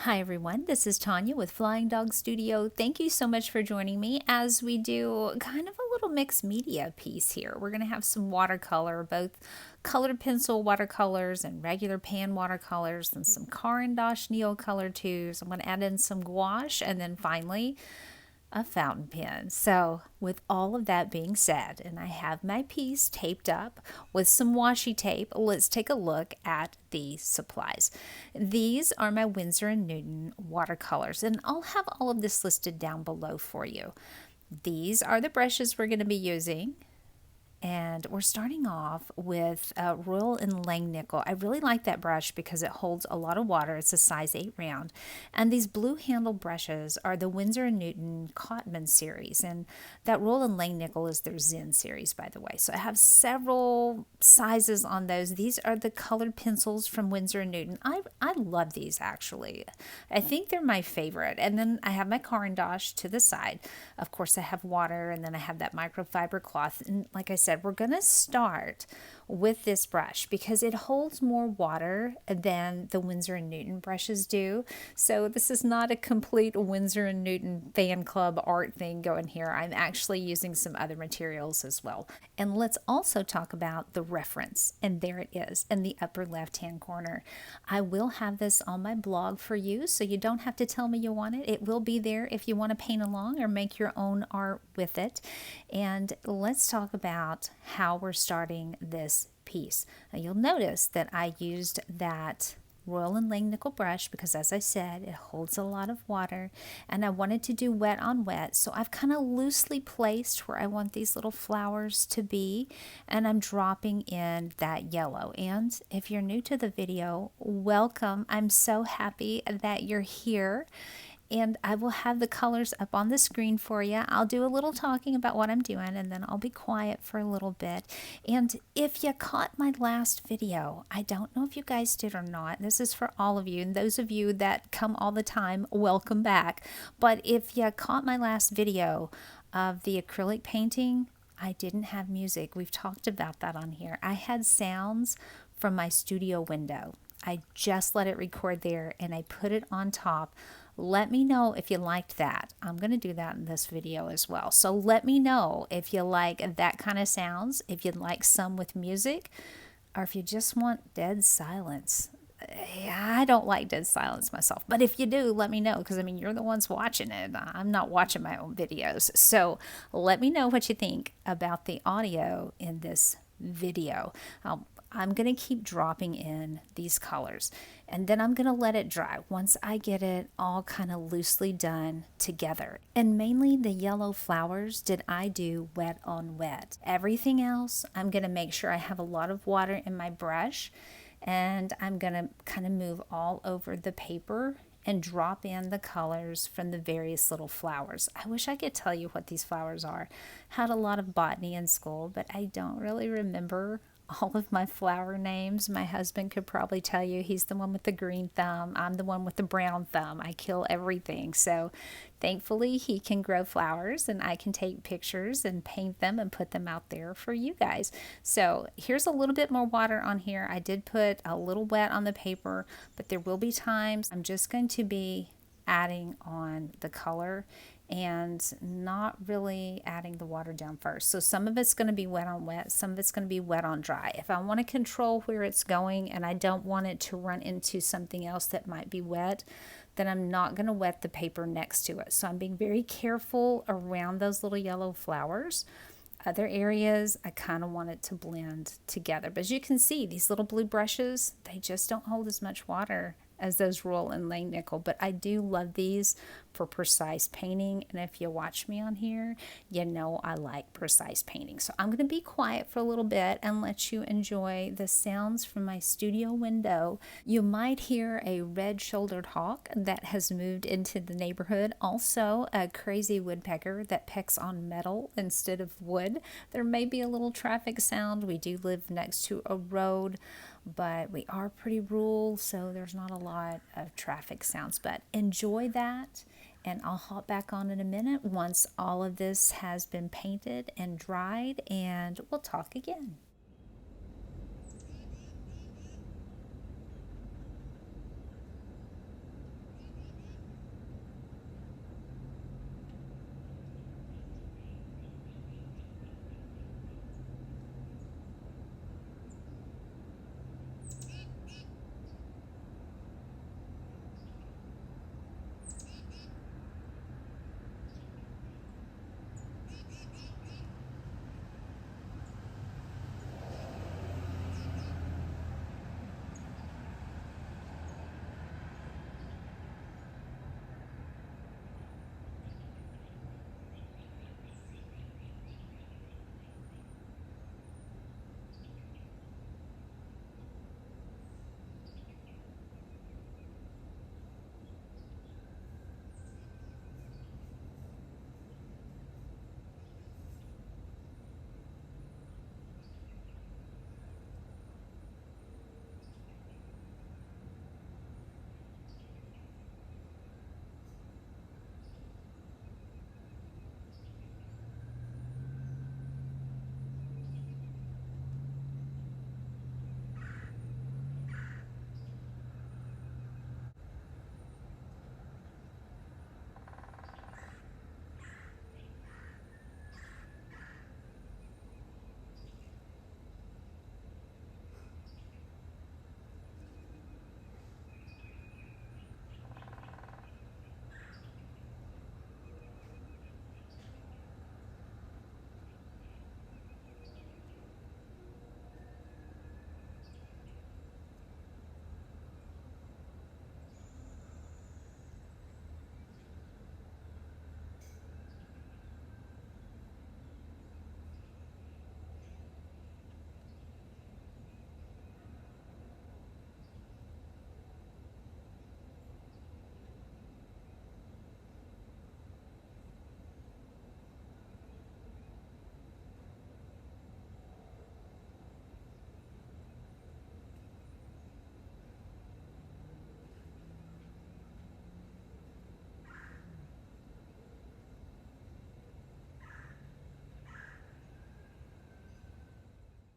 Hi everyone, this is Tanya with Flying Dog Studio. Thank you so much for joining me as we do kind of a little mixed media piece here. We're going to have some watercolor, both colored pencil watercolors and regular pan watercolors, and some Caran Neocolor IIs. I'm going to add in some gouache, and then finally a fountain pen. So, with all of that being said, and I have my piece taped up with some washi tape, let's take a look at the supplies. These are my Winsor & Newton watercolors, and I'll have all of this listed down below for you. These are the brushes we're going to be using. And we're starting off with Royal and Langnickel. I really like that brush because it holds a lot of water. It's a size 8 round. And these blue handle brushes are the Winsor & Newton Cotman series. And that Royal and Langnickel is their Zen series, by the way. So I have several sizes on those. These are the colored pencils from Winsor & Newton. I love these, actually. I think they're my favorite. And then I have my Caran d'Ache to the side. Of course, I have water, and then I have that microfiber cloth. And like I said, we're going to start with this brush because it holds more water than the Winsor & Newton brushes do. So this is not a complete Winsor & Newton fan club art thing going here. I'm actually using some other materials as well. And let's also talk about the reference. And there it is in the upper left-hand corner. I will have this on my blog for you, so you don't have to tell me you want it. It will be there if you want to paint along or make your own art with it. And let's talk about how we're starting this piece. Now you'll notice that I used that Royal and Langnickel brush because, as I said, it holds a lot of water, and I wanted to do wet on wet, so I've kind of loosely placed where I want these little flowers to be, and I'm dropping in that yellow. And if you're new to the video, welcome. I'm so happy that you're here. And I will have the colors up on the screen for you. I'll do a little talking about what I'm doing, and then I'll be quiet for a little bit. And if you caught my last video, I don't know if you guys did or not. This is for all of you, and those of you that come all the time, welcome back. But if you caught my last video of the acrylic painting, I didn't have music. We've talked about that on here. I had sounds from my studio window. I just let it record there, and I put it on top. Let me know if you liked that. I'm going to do that in this video as well. So let me know if you like that kind of sounds, if you'd like some with music, or if you just want dead silence. I don't like dead silence myself, but if you do, let me know, because I mean, you're the ones watching it. I'm not watching my own videos. So let me know what you think about the audio in this video. I'm going to keep dropping in these colors, and then I'm going to let it dry once I get it all kind of loosely done together. And mainly the yellow flowers did I do wet on wet. Everything else, I'm going to make sure I have a lot of water in my brush, and I'm going to kind of move all over the paper and drop in the colors from the various little flowers. I wish I could tell you what these flowers are. Had a lot of botany in school, but I don't really remember all of my flower names. My husband could probably tell you. He's the one with the green thumb. I'm the one with the brown thumb. I kill everything. So thankfully he can grow flowers, and I can take pictures and paint them and put them out there for you guys. So here's a little bit more water on here. I did put a little wet on the paper, but there will be times I'm just going to be adding on the color and not really adding the water down first. So some of it's going to be wet on wet, some of it's going to be wet on dry. If I want to control where it's going and I don't want it to run into something else that might be wet, then I'm not going to wet the paper next to it. So I'm being very careful around those little yellow flowers. Other areas, I kind of want it to blend together. But as you can see, these little blue brushes, they just don't hold as much water as those Royal and Langnickel, but I do love these for precise painting. And if you watch me on here, you know I like precise painting. So I'm going to be quiet for a little bit and let you enjoy the sounds from my studio window. You might hear a red-shouldered hawk that has moved into the neighborhood. Also, a crazy woodpecker that pecks on metal instead of wood. There may be a little traffic sound. We do live next to a road, but we are pretty rural, so there's not a lot of traffic sounds. But enjoy that, and I'll hop back on in a minute once all of this has been painted and dried, and we'll talk again.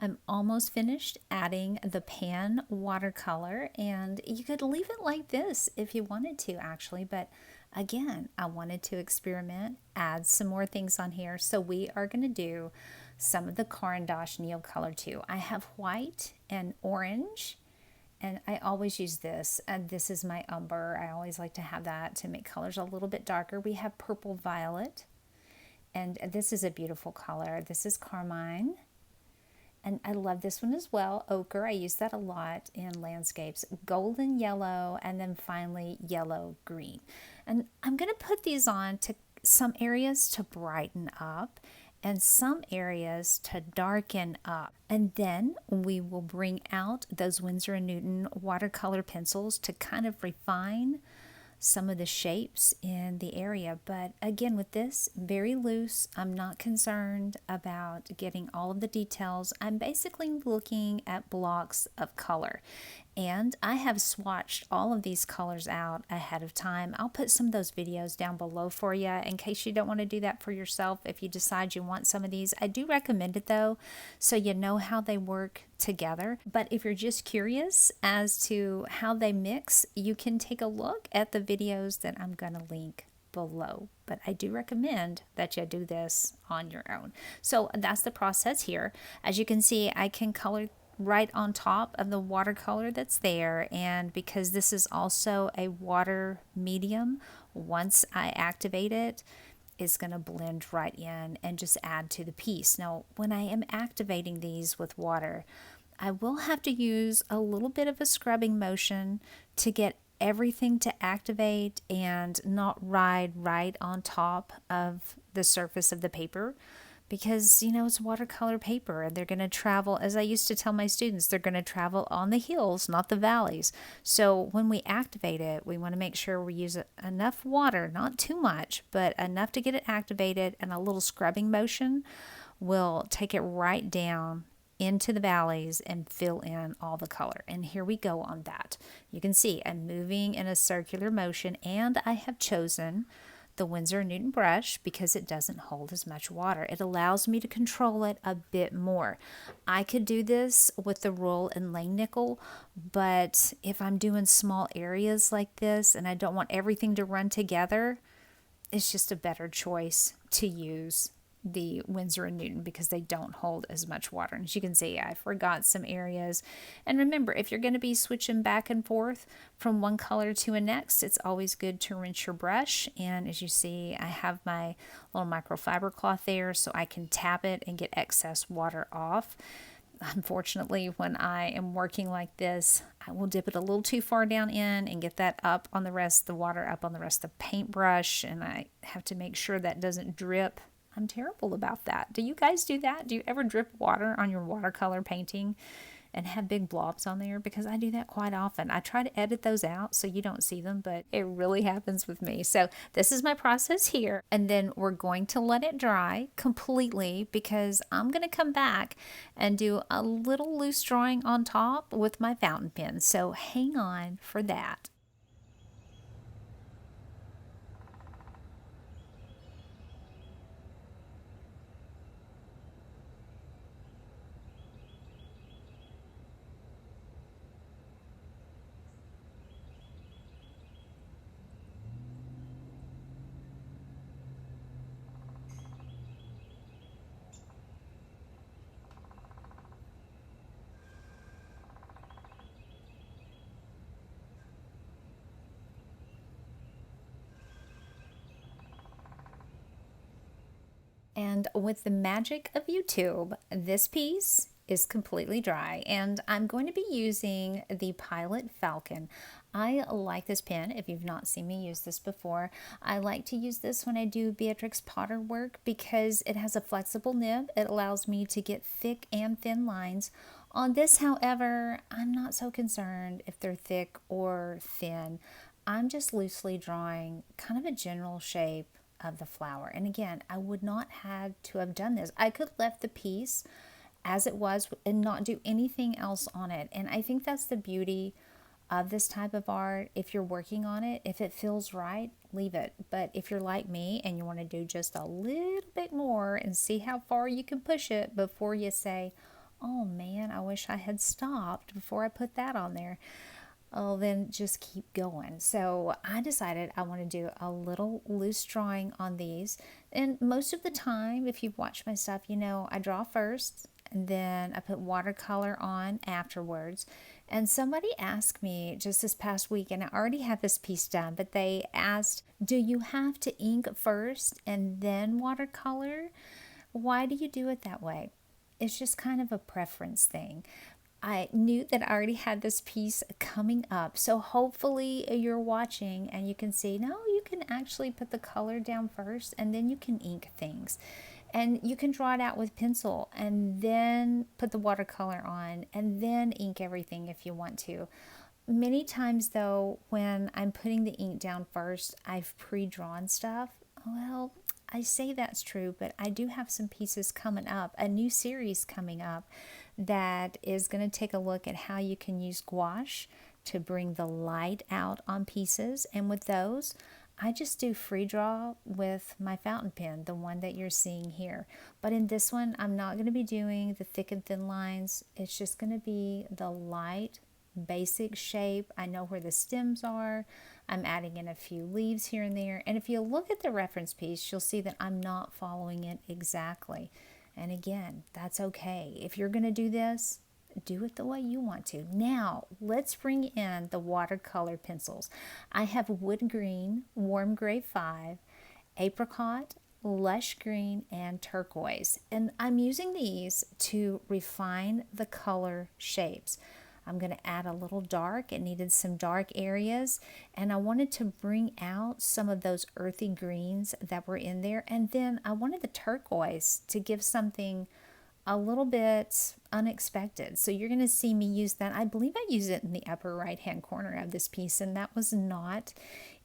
I'm almost finished adding the pan watercolor, and you could leave it like this if you wanted to actually, but again, I wanted to experiment, add some more things on here. So we are going to do some of the Caran Neocolor II. I have white and orange, and I always use this, and this is my umber. I always like to have that to make colors a little bit darker. We have purple violet, and this is a beautiful color. This is carmine. And I love this one as well, ochre. I use that a lot in landscapes. Golden yellow, and then finally yellow green. And I'm going to put these on to some areas to brighten up and some areas to darken up. And then we will bring out those Winsor & Newton watercolor pencils to kind of refine some of the shapes in the area. But again, with this, very loose. I'm not concerned about getting all of the details. I'm basically looking at blocks of color. And I have swatched all of these colors out ahead of time. I'll put some of those videos down below for you in case you don't want to do that for yourself. If you decide you want some of these, I do recommend it though, so you know how they work together. But if you're just curious as to how they mix, you can take a look at the videos that I'm going to link below. But I do recommend that you do this on your own. So that's the process here. As you can see, I can color right on top of the watercolor that's there, and because this is also a water medium, once I activate it, it's going to blend right in and just add to the piece. Now when I am activating these with water, I will have to use a little bit of a scrubbing motion to get everything to activate and not ride right on top of the surface of the paper, because it's watercolor paper and they're going to travel, as I used to tell my students, they're going to travel on the hills, not the valleys. So when we activate it, we want to make sure we use enough water, not too much, but enough to get it activated, and a little scrubbing motion will take it right down into the valleys and fill in all the color. And here we go on that. You can see I'm moving in a circular motion, and I have chosen the Winsor & Newton brush because it doesn't hold as much water. It allows me to control it a bit more. I could do this with the roll and lane nickel, but if I'm doing small areas like this and I don't want everything to run together, it's just a better choice to use the Winsor & Newton because they don't hold as much water. And as you can see, I forgot some areas. And remember, if you're going to be switching back and forth from one color to a next, it's always good to rinse your brush. And as you see, I have my little microfiber cloth there so I can tap it and get excess water off. Unfortunately, when I am working like this, I will dip it a little too far down in and get that up on the rest, the water up on the rest of the paintbrush, and I have to make sure that doesn't drip. I'm terrible about that. Do you guys do that? Do you ever drip water on your watercolor painting and have big blobs on there? Because I do that quite often. I try to edit those out so you don't see them, but it really happens with me. So this is my process here. And then we're going to let it dry completely because I'm going to come back and do a little loose drawing on top with my fountain pen. So hang on for that. And with the magic of YouTube, this piece is completely dry, and I'm going to be using the Pilot Falcon. I like this pen. If you've not seen me use this before, I like to use this when I do Beatrix Potter work because it has a flexible nib. It allows me to get thick and thin lines. On this, however, I'm not so concerned if they're thick or thin. I'm just loosely drawing kind of a general shape of the flower. And again, I would not have to have done this. I could have left the piece as it was and not do anything else on it. And I think that's the beauty of this type of art. If you're working on it, if it feels right, leave it. But if you're like me and you want to do just a little bit more and see how far you can push it before you say, Oh man, I wish I had stopped before I put that on there. Oh, then just keep going. So I decided I want to do a little loose drawing on these. And most of the time, if you've watched my stuff, you know I draw first and then I put watercolor on afterwards. And somebody asked me just this past week, and I already had this piece done, but they asked, do you have to ink first and then watercolor? Why do you do it that way? It's just kind of a preference thing. I knew that I already had this piece coming up. So hopefully you're watching and you can see, no, you can actually put the color down first and then you can ink things. And you can draw it out with pencil and then put the watercolor on and then ink everything if you want to. Many times though, when I'm putting the ink down first, I've pre-drawn stuff. Well, I say that's true, but I do have some pieces coming up, a new series coming up that is going to take a look at how you can use gouache to bring the light out on pieces. And with those, I just do free draw with my fountain pen, the one that you're seeing here. But in this one, I'm not going to be doing the thick and thin lines. It's just going to be the light basic shape. I know where the stems are. I'm adding in a few leaves here and there. And if you look at the reference piece, you'll see that I'm not following it exactly. And again, that's okay. If you're going to do this, do it the way you want to. Now, let's bring in the watercolor pencils. I have wood green, warm gray 5, apricot, lush green, and turquoise. And I'm using these to refine the color shapes. I'm going to add a little dark. It needed some dark areas, and I wanted to bring out some of those earthy greens that were in there. And then I wanted the turquoise to give something a little bit unexpected. So you're going to see me use that. I believe I use it in the upper right hand corner of this piece, and that was not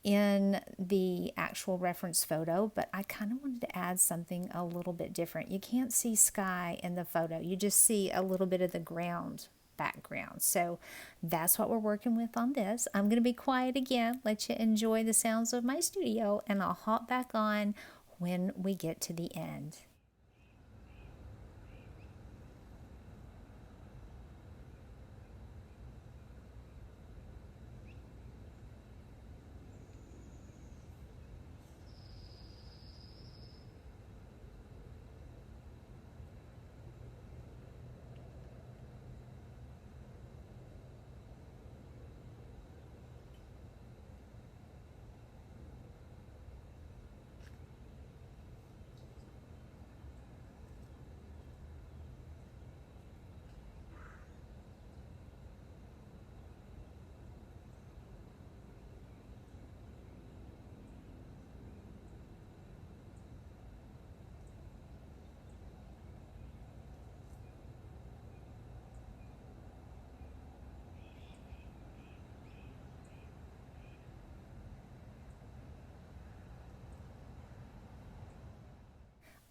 in the actual reference photo, but I kind of wanted to add something a little bit different. You can't see sky in the photo. You just see a little bit of the ground background. So that's what we're working with on this. I'm going to be quiet again, let you enjoy the sounds of my studio, and I'll hop back on when we get to the end.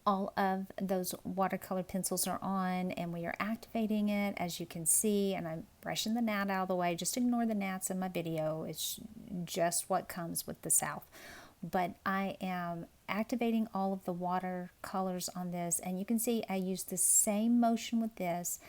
All of those watercolor pencils are on and we are activating it, as you can see, and I'm brushing the gnat out of the way. Just ignore the gnats in my video. It's just what comes with the South. But I am activating all of the watercolors on this, and you can see I use the same motion with this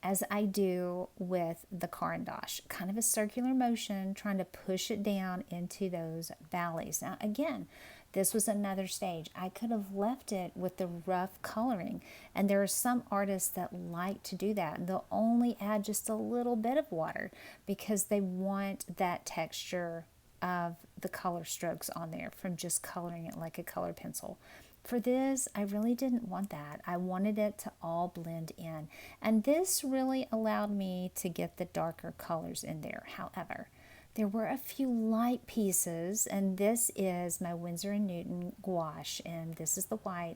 as I do with the Caran, kind of a circular motion, trying to push it down into those valleys. Now again, this was another stage. I could have left it with the rough coloring, and there are some artists that like to do that, and they'll only add just a little bit of water because they want that texture of the color strokes on there from just coloring it like a color pencil. For this, I really didn't want that. I wanted it to all blend in. And this really allowed me to get the darker colors in there. However, there were a few light pieces, and this is my Winsor & Newton gouache, and this is the white.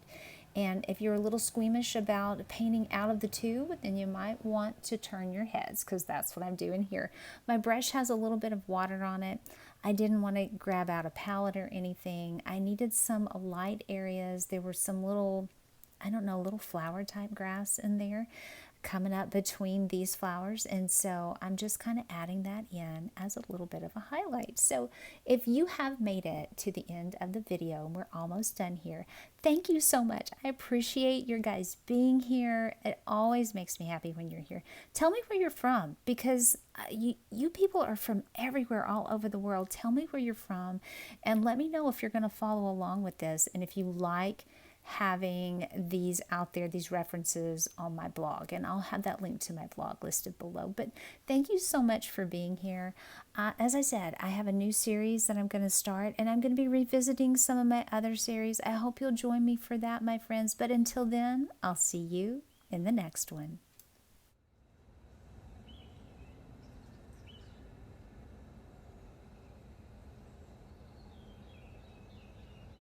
And if you're a little squeamish about painting out of the tube, then you might want to turn your heads, because that's what I'm doing here. My brush has a little bit of water on it. I didn't want to grab out a palette or anything. I needed some light areas. There were some little, I don't know, little flower type grass in there. coming up between these flowers, and so I'm just kind of adding that in as a little bit of a highlight. So if you have made it to the end of the video, and we're almost done here, thank you so much. I appreciate your guys being here. It always makes me happy when you're here. Tell me where you're from, because you people are from everywhere all over the world. Tell me where you're from, and let me know if you're going to follow along with this, and if you like having these out there, these references on my blog, and I'll have that link to my blog listed below. But thank you so much for being here. As I said, I have a new series that I'm going to start, and I'm going to be revisiting some of my other series. I hope you'll join me for that, my friends. But until then, I'll see you in the next one.